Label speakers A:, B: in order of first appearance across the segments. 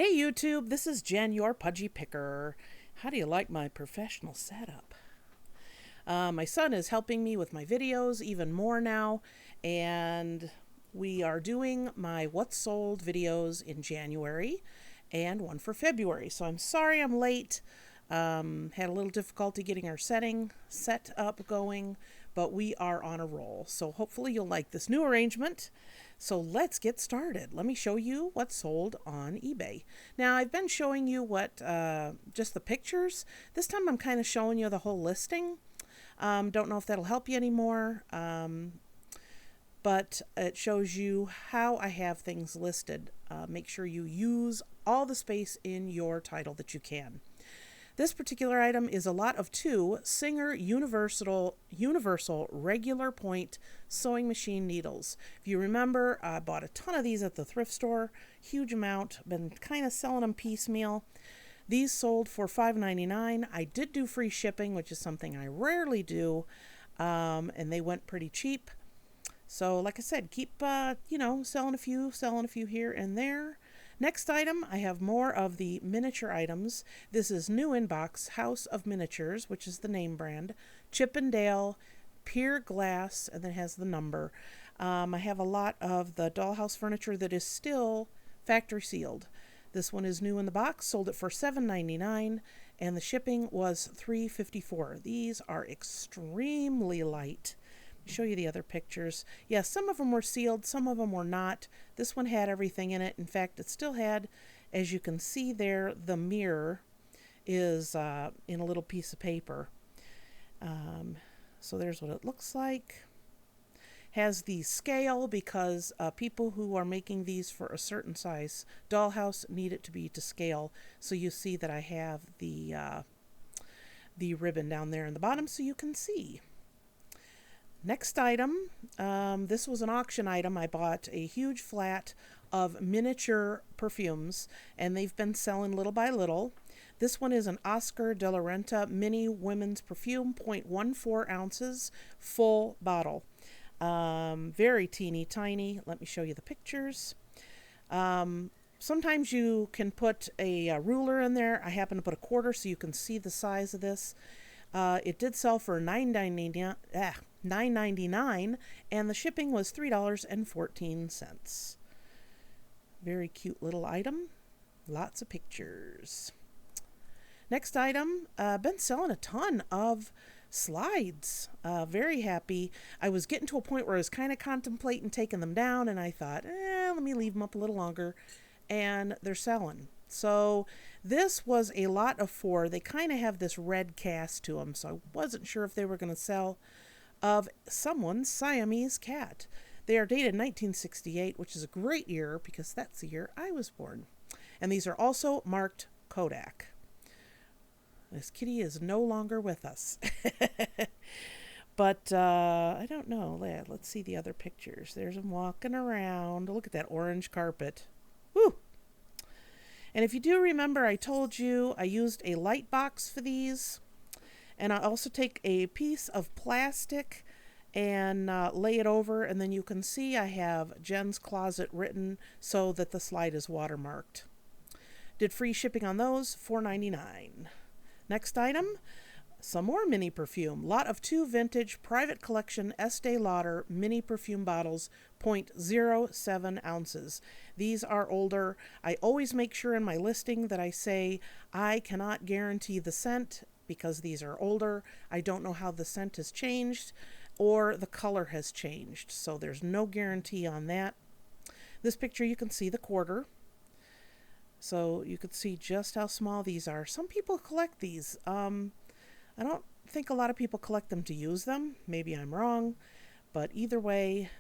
A: Hey YouTube, this is Jen, your pudgy picker. How do you like my professional setup? My son is helping me with my videos even more now, and we are doing my What's Sold videos in January and one for February. So I'm sorry I'm late. Had a little difficulty getting our set up going, but we are on a roll. So hopefully you'll like this new arrangement. So let's get started. Let me show you what's sold on eBay. Now I've been showing you just the pictures. This time I'm kind of showing you the whole listing. Don't know if that'll help you anymore, but it shows you how I have things listed. Make sure you use all the space in your title that you can. This particular item is a lot of two Singer Universal regular point sewing machine needles. If you remember, I bought a ton of these at the thrift store, huge amount, been kind of selling them piecemeal. These sold for $5.99. I did do free shipping, which is something I rarely do, and they went pretty cheap. So like I said, keep selling a few here and there. Next item, I have more of the miniature items. This is new in box, House of Miniatures, which is the name brand. Chippendale, Pier Glass, and then has the number. I have a lot of the dollhouse furniture that is still factory sealed. This one is new in the box, sold it for $7.99, and the shipping was $3.54. These are extremely light. Show you the other pictures. Yes, some of them were sealed, some of them were not. This one had everything in it. In fact, it still had, as you can see there, the mirror is in a little piece of paper. So there's what it looks like. Has the scale because people who are making these for a certain size dollhouse need it to be to scale. So you see that I have the ribbon down there in the bottom so you can see. Next item, this was an auction item. I bought a huge flat of miniature perfumes, and they've been selling little by little. This one is an Oscar de la Renta mini women's perfume, 0.14 ounces, full bottle. Very teeny tiny. Let me show you the pictures. Sometimes you can put a ruler in there. I happen to put a quarter so you can see the size of this. It did sell for $9.99, and the shipping was $3.14. Very cute little item. Lots of pictures. Next item, been selling a ton of slides. Very happy. I was getting to a point where I was kind of contemplating taking them down, and I thought, let me leave them up a little longer, and they're selling. So this was a lot of four. They kind of have this red cast to them, so I wasn't sure if they were going to sell. Of someone's Siamese cat. They are dated 1968, which is a great year because that's the year I was born. And these are also marked Kodak. This kitty is no longer with us. But I don't know. Let's see the other pictures. There's him walking around. Look at that orange carpet. Woo! And if you do remember, I told you I used a light box for these. And I also take a piece of plastic and lay it over, and then you can see I have Jen's Closet written so that the slide is watermarked. Did free shipping on those, $4.99. Next item, some more mini perfume. Lot of two vintage private collection Este Lauder mini perfume bottles, 0.07 ounces. These are older. I always make sure in my listing that I say I cannot guarantee the scent, because these are older. I don't know how the scent has changed or the color has changed, so there's no guarantee on that. This picture you can see the quarter, so you can see just how small these are. Some people collect these. I don't think a lot of people collect them to use them. Maybe I'm wrong, but either way,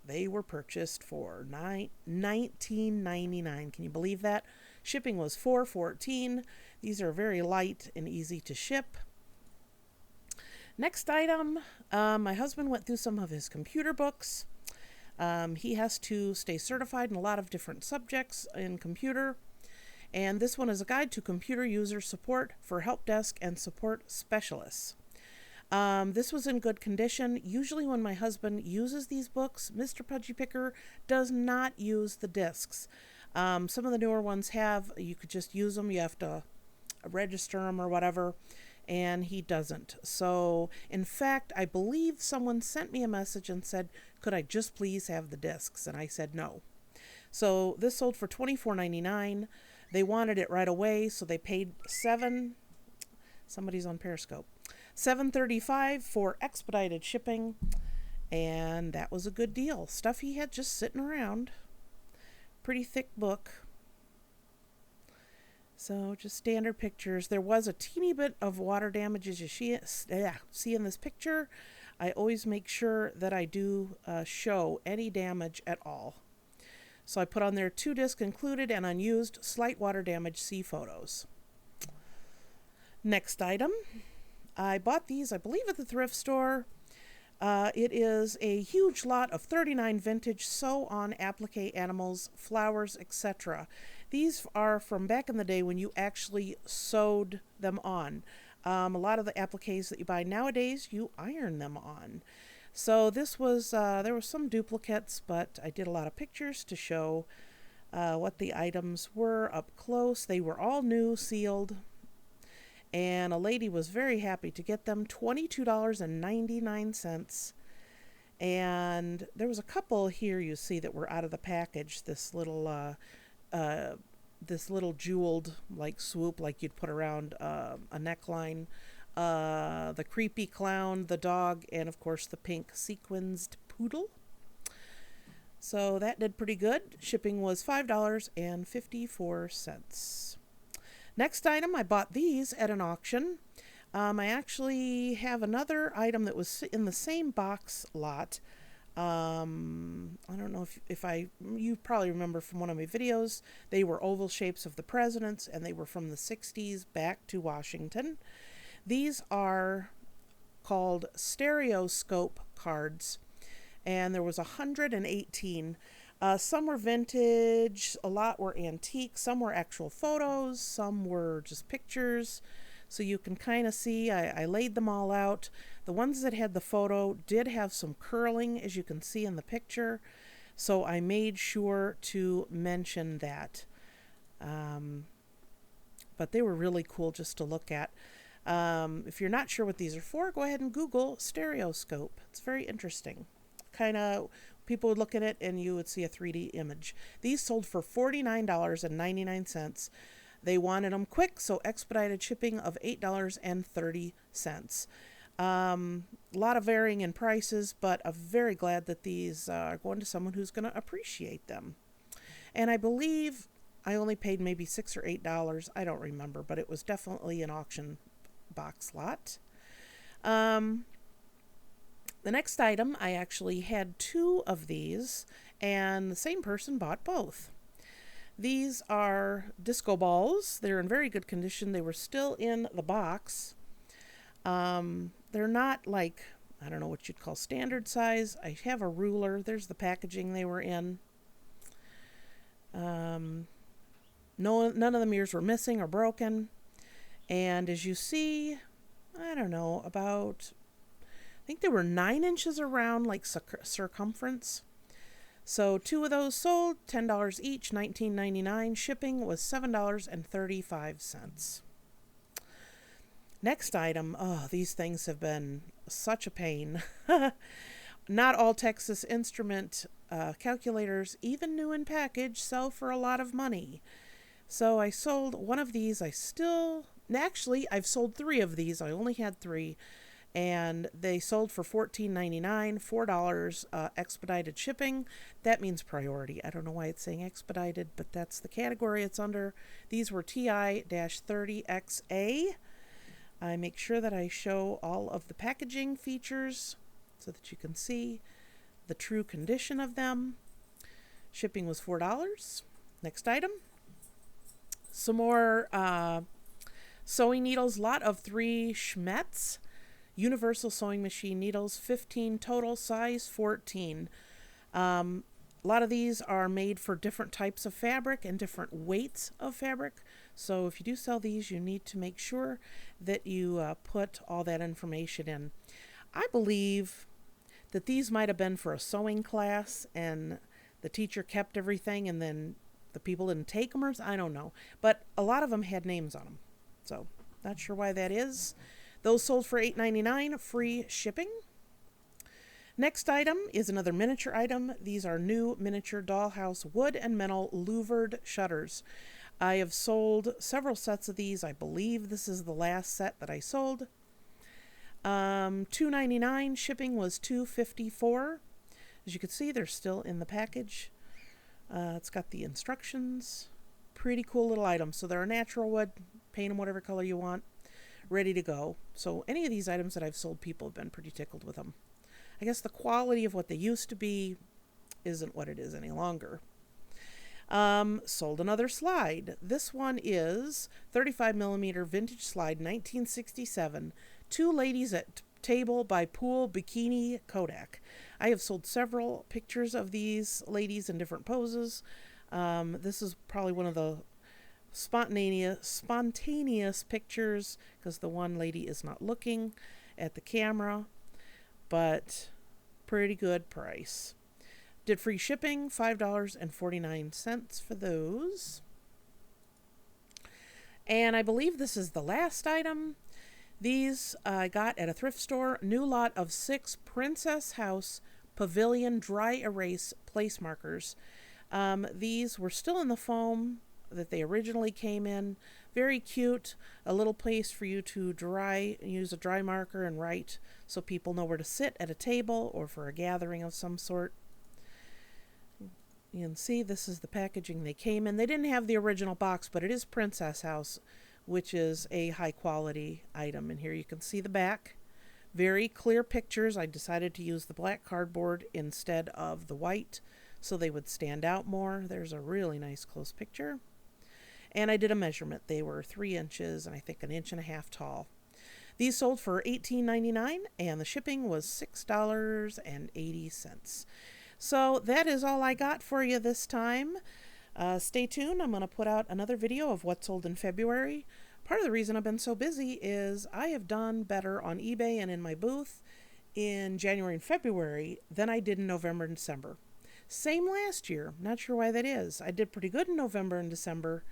A: they were purchased for $19.99. Can you believe that? Shipping was $4.14. These are very light and easy to ship. Next item, my husband went through some of his computer books. He has to stay certified in a lot of different subjects in computer. And this one is a guide to computer user support for help desk and support specialists. This was in good condition. Usually when my husband uses these books, Mr. Pudgy Picker does not use the discs. Some of the newer ones you could just use them. You have to register them or whatever, and he doesn't. So, in fact, I believe someone sent me a message and said, could I just please have the discs? And I said no. So this sold for $24.99. They wanted it right away, so they paid somebody's on Periscope, $7.35 for expedited shipping, and that was a good deal. Stuff he had just sitting around. Pretty thick book. So just standard pictures. There was a teeny bit of water damage as you see in this picture. I always make sure that I do show any damage at all. So I put on there 2 discs included and unused, slight water damage, see photos. Next item. I bought these, I believe, at the thrift store. It is a huge lot of 39 vintage sew on applique animals, flowers, etc. These are from back in the day when you actually sewed them on. A lot of the appliques that you buy nowadays, you iron them on. So this was, there were some duplicates, but I did a lot of pictures to show what the items were up close. They were all new, sealed, and a lady was very happy to get them, $22.99. And there was a couple here you see that were out of the package. This little jeweled like swoop, like you'd put around a neckline. The creepy clown, the dog, and of course the pink sequenced poodle. So that did pretty good. Shipping was $5.54. Next item, I bought these at an auction. I actually have another item that was in the same box lot. I don't know if you probably remember from one of my videos. They were oval shapes of the presidents, and they were from the 60s back to Washington. These are called Stereoscope Cards, and there was 118. Some were vintage, a lot were antique, some were actual photos, some were just pictures. So you can kind of see, I laid them all out. The ones that had the photo did have some curling, as you can see in the picture. So I made sure to mention that. But they were really cool just to look at. If you're not sure what these are for, go ahead and Google stereoscope. It's very interesting. Kind of, people would look at it and you would see a 3D image. These sold for $49.99. They wanted them quick, so expedited shipping of $8.30. A lot of varying in prices, but I'm very glad that these are going to someone who's going to appreciate them. And I believe I only paid maybe $6 or $8. I don't remember, but it was definitely an auction box lot. The next item, I actually had 2 of these, and the same person bought both. These are disco balls. They're in very good condition. They were still in the box. They're not like, I don't know what you'd call standard size. I have a ruler. There's the packaging they were in. None of the mirrors were missing or broken. And as you see, I don't know, about, I think they were 9 inches around, like circumference. So 2 of those sold, $10 each, $19.99. Shipping was $7.35. Next item, oh, these things have been such a pain. Not all Texas Instrument calculators, even new in package, sell for a lot of money. So I sold one of these. Actually, I've sold 3 of these. I only had 3. And they sold for $14.99, $4 expedited shipping. That means priority. I don't know why it's saying expedited, but that's the category it's under. These were TI-30XA. I make sure that I show all of the packaging features so that you can see the true condition of them. Shipping was $4. Next item. Some more sewing needles. Lot of 3 Schmetz universal sewing machine needles, 15 total, size 14. A lot of these are made for different types of fabric and different weights of fabric. So if you do sell these, you need to make sure that you put all that information in. I believe that these might have been for a sewing class and the teacher kept everything and then the people didn't take them, or I don't know. But a lot of them had names on them. So, not sure why that is. Those sold for $8.99, free shipping. Next item is another miniature item. These are new miniature dollhouse wood and metal louvered shutters. I have sold several sets of these. I believe this is the last set that I sold. $2.99, shipping was $2.54. As you can see, they're still in the package. It's got the instructions. Pretty cool little item. So they're a natural wood. Paint them whatever color you want. Ready to go. So any of these items that I've sold, people have been pretty tickled with them. I guess the quality of what they used to be isn't what it is any longer. Sold another slide. This one is 35mm vintage slide, 1967. Two ladies at table by pool bikini Kodak. I have sold several pictures of these ladies in different poses. This is probably one of the spontaneous pictures because the one lady is not looking at the camera, but pretty good price. Did free shipping, $5.49 for those. And I believe this is the last item. These I got at a thrift store. New lot of 6 Princess House Pavilion dry erase place markers. These were still in the foam that they originally came in. Very cute. A little place for you to use a dry marker and write so people know where to sit at a table or for a gathering of some sort. You can see this is the packaging they came in. They didn't have the original box, but it is Princess House, which is a high quality item. And here you can see the back. Very clear pictures. I decided to use the black cardboard instead of the white so they would stand out more. There's a really nice close picture. And I did a measurement. They were 3 inches and I think 1.5 inches tall. These sold for $18.99 and the shipping was $6.80. So that is all I got for you this time. Stay tuned. I'm going to put out another video of what sold in February. Part of the reason I've been so busy is I have done better on eBay and in my booth in January and February than I did in November and December. Same last year. Not sure why that is. I did pretty good in November and December,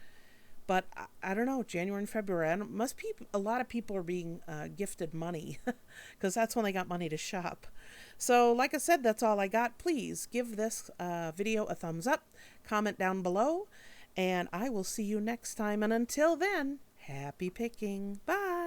A: but I don't know, January and February. Must be a lot of people are being gifted money because that's when they got money to shop. So like I said, that's all I got. Please give this video a thumbs up, comment down below, and I will see you next time. And until then, happy picking. Bye.